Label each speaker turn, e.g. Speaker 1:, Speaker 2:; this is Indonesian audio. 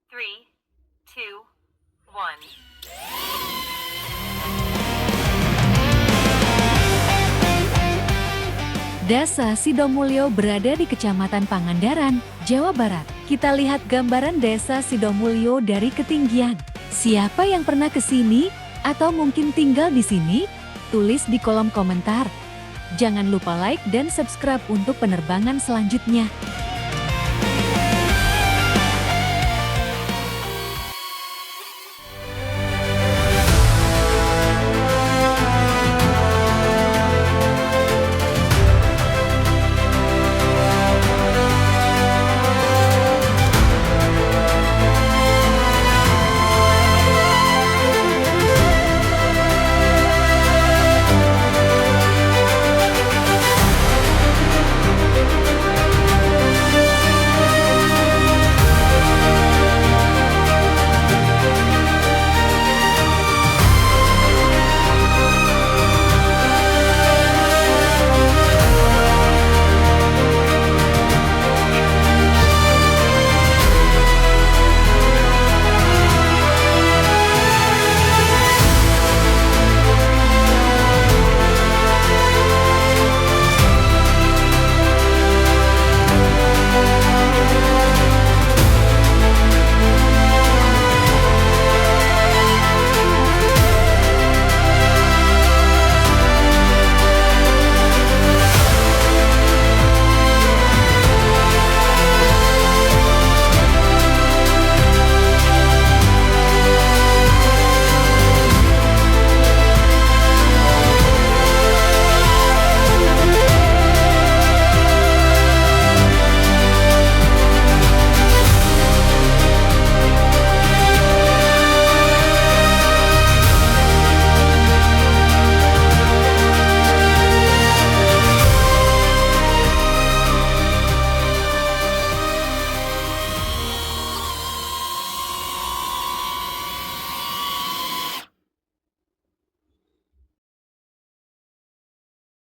Speaker 1: 3, 2, 1.
Speaker 2: Desa Sidomulyo berada di Kecamatan Pangandaran, Jawa Barat. Kita lihat gambaran Desa Sidomulyo dari ketinggian. Siapa yang pernah ke sini atau mungkin tinggal di sini? Tulis di kolom komentar. Jangan lupa like dan subscribe untuk penerbangan selanjutnya.